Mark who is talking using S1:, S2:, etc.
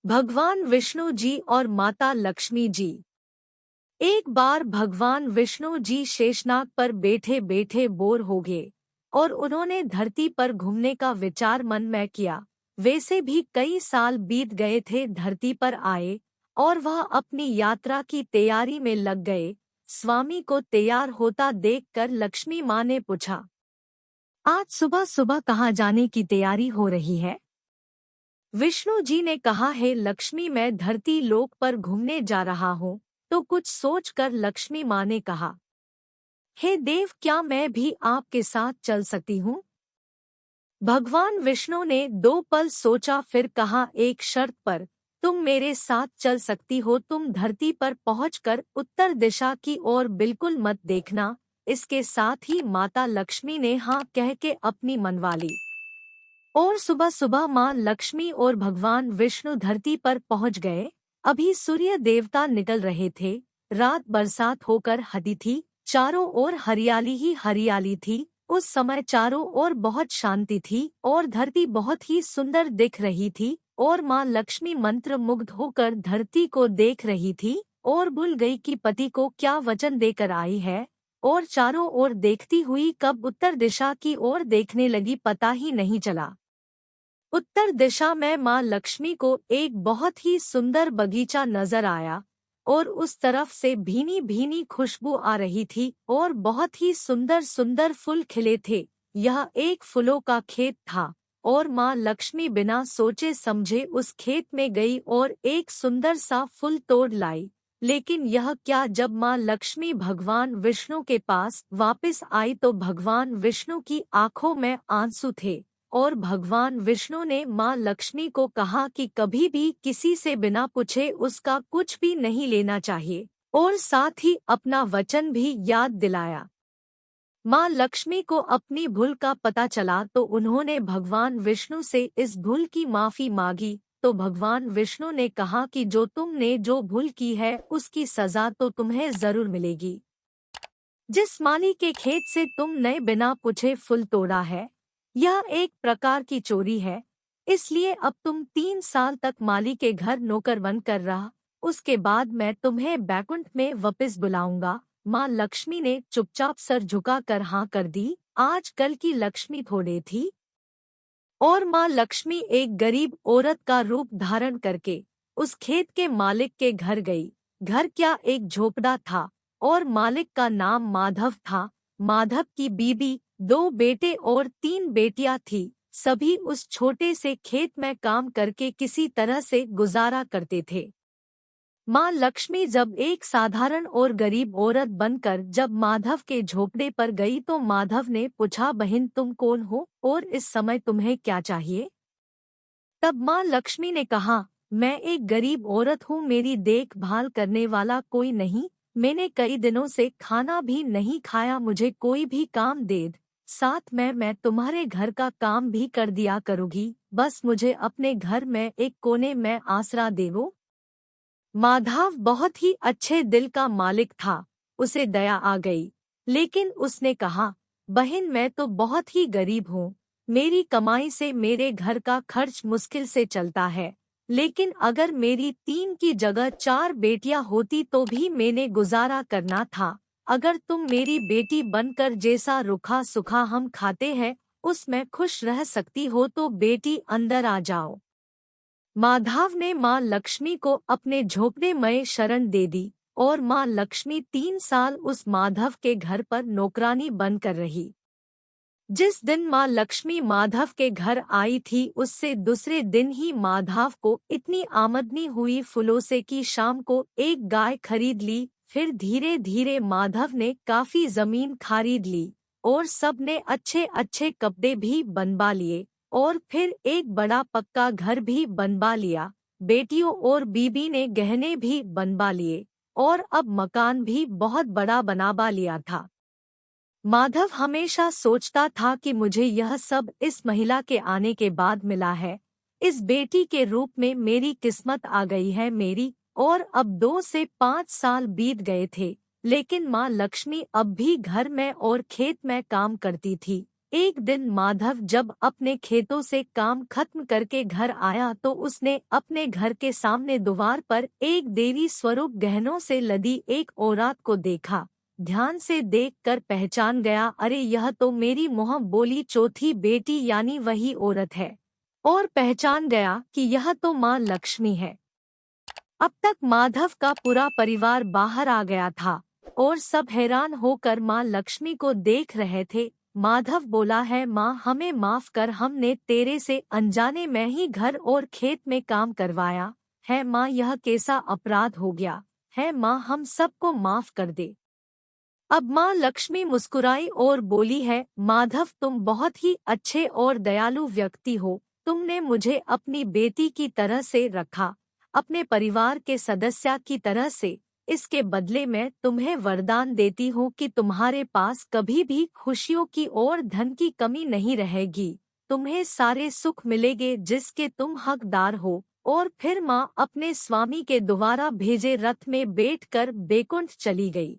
S1: भगवान विष्णु जी और माता लक्ष्मी जी। एक बार भगवान विष्णु जी शेषनाग पर बैठे बैठे बोर हो गए और उन्होंने धरती पर घूमने का विचार मन में किया। वैसे भी कई साल बीत गए थे धरती पर आए और वह अपनी यात्रा की तैयारी में लग गए। स्वामी को तैयार होता देखकर लक्ष्मी माँ ने पूछा, आज सुबह सुबह कहाँ जाने की तैयारी हो रही है? विष्णु जी ने कहा, है लक्ष्मी, मैं धरती लोक पर घूमने जा रहा हूँ। तो कुछ सोचकर लक्ष्मी माँ ने कहा, हे देव, क्या मैं भी आपके साथ चल सकती हूँ? भगवान विष्णु ने 2 पल सोचा, फिर कहा, एक शर्त पर। तुम मेरे साथ चल सकती हो। तुम धरती पर पहुंचकर उत्तर दिशा की ओर बिल्कुल मत देखना। इसके साथ ही माता लक्ष्मी ने हाँ कह के अपनी मनवा ली। और सुबह सुबह माँ लक्ष्मी और भगवान विष्णु धरती पर पहुंच गए। अभी सूर्य देवता निकल रहे थे। रात बरसात होकर हटी थी। चारों ओर हरियाली ही हरियाली थी। उस समय चारों ओर बहुत शांति थी और धरती बहुत ही सुंदर दिख रही थी। और माँ लक्ष्मी मंत्र मुग्ध होकर धरती को देख रही थी और भूल गई कि पति को क्या वचन देकर आई है। और चारों ओर देखती हुई कब उत्तर दिशा की ओर देखने लगी पता ही नहीं चला। उत्तर दिशा में माँ लक्ष्मी को एक बहुत ही सुंदर बगीचा नजर आया और उस तरफ से भीनी भीनी खुशबू आ रही थी और बहुत ही सुंदर सुंदर फूल खिले थे। यह एक फूलों का खेत था और माँ लक्ष्मी बिना सोचे समझे उस खेत में गई और एक सुंदर सा फूल तोड़ लाई। लेकिन यह क्या, जब माँ लक्ष्मी भगवान विष्णु के पास वापस आई तो भगवान विष्णु की आंखों में आंसू थे। और भगवान विष्णु ने माँ लक्ष्मी को कहा कि कभी भी किसी से बिना पूछे उसका कुछ भी नहीं लेना चाहिए और साथ ही अपना वचन भी याद दिलाया। माँ लक्ष्मी को अपनी भूल का पता चला तो उन्होंने भगवान विष्णु से इस भूल की माफी मांगी। तो भगवान विष्णु ने कहा कि जो तुमने जो भूल की है उसकी सजा तो तुम्हें जरूर मिलेगी। जिस माली के खेत से तुमने बिना पूछे फूल तोड़ा है, यह एक प्रकार की चोरी है। इसलिए अब तुम 3 साल तक माली के घर नौकर बनकर रहा। उसके बाद मैं तुम्हें बैकुंठ में वापस बुलाऊंगा। माँ लक्ष्मी ने चुपचाप सर झुकाकर हाँ कर दी। आज कल की लक्ष्मी थोड़े थी और माँ लक्ष्मी एक गरीब औरत का रूप धारण करके उस खेत के मालिक के घर गई। घर क्या, एक झोपड़ा था और मालिक का नाम माधव था। माधव की बीबी, 2 बेटे और 3 बेटियां थी। सभी उस छोटे से खेत में काम करके किसी तरह से गुजारा करते थे। माँ लक्ष्मी जब एक साधारण और गरीब औरत बनकर जब माधव के झोपड़े पर गई तो माधव ने पूछा, बहन तुम कौन हो और इस समय तुम्हें क्या चाहिए? तब माँ लक्ष्मी ने कहा, मैं एक गरीब औरत हूँ, मेरी देखभाल करने वाला कोई नहीं। मैंने कई दिनों से खाना भी नहीं खाया, मुझे कोई भी काम दे दे। साथ में मैं तुम्हारे घर का काम भी कर दिया करूँगी। बस मुझे अपने घर में एक कोने में आसरा देवो। माधव बहुत ही अच्छे दिल का मालिक था। उसे दया आ गई, लेकिन उसने कहा, बहन मैं तो बहुत ही गरीब हूँ। मेरी कमाई से मेरे घर का खर्च मुश्किल से चलता है। लेकिन अगर मेरी 3 की जगह 4 बेटियां होती तो भी मैंने गुजारा करना था। अगर तुम मेरी बेटी बनकर जैसा रूखा सूखा हम खाते हैं उसमें खुश रह सकती हो तो बेटी अंदर आ जाओ। माधव ने माँ लक्ष्मी को अपने झोपड़े में शरण दे दी और माँ लक्ष्मी 3 साल उस माधव के घर पर नौकरानी बनकर रही। जिस दिन माँ लक्ष्मी माधव के घर आई थी उससे दूसरे दिन ही माधव को इतनी आमदनी हुई फूलों से कि शाम को एक गाय खरीद ली। फिर धीरे धीरे माधव ने काफी जमीन खरीद ली और सबने अच्छे अच्छे कपड़े भी बनवा लिए और फिर एक बड़ा पक्का घर भी बनवा लिया। बेटियों और बीबी ने गहने भी बनवा लिए और अब मकान भी बहुत बड़ा बनवा लिया था। माधव हमेशा सोचता था कि मुझे यह सब इस महिला के आने के बाद मिला है। इस बेटी के रूप में मेरी किस्मत आ गई है मेरी। और अब 2 से 5 साल बीत गए थे, लेकिन माँ लक्ष्मी अब भी घर में और खेत में काम करती थी। एक दिन माधव जब अपने खेतों से काम खत्म करके घर आया तो उसने अपने घर के सामने द्वार पर एक देवी स्वरूप गहनों से लदी एक औरत को देखा। ध्यान से देखकर पहचान गया, अरे यह तो मेरी मुँह बोली चौथी बेटी यानी वही औरत है। और पहचान गया कि यह तो माँ लक्ष्मी है। अब तक माधव का पूरा परिवार बाहर आ गया था और सब हैरान होकर माँ लक्ष्मी को देख रहे थे। माधव बोला है, माँ हमें माफ कर, हमने तेरे से अनजाने में ही घर और खेत में काम करवाया है। माँ यह कैसा अपराध हो गया है, माँ हम सबको माफ कर दे। अब माँ लक्ष्मी मुस्कुराई और बोली है, माधव तुम बहुत ही अच्छे और दयालु व्यक्ति हो। तुमने मुझे अपनी बेटी की तरह से रखा, अपने परिवार के सदस्य की तरह से। इसके बदले में तुम्हें वरदान देती हूँ कि तुम्हारे पास कभी भी खुशियों की और धन की कमी नहीं रहेगी। तुम्हें सारे सुख मिलेंगे जिसके तुम हकदार हो। और फिर माँ अपने स्वामी के द्वारा भेजे रथ में बैठकर बैकुंठ चली गई।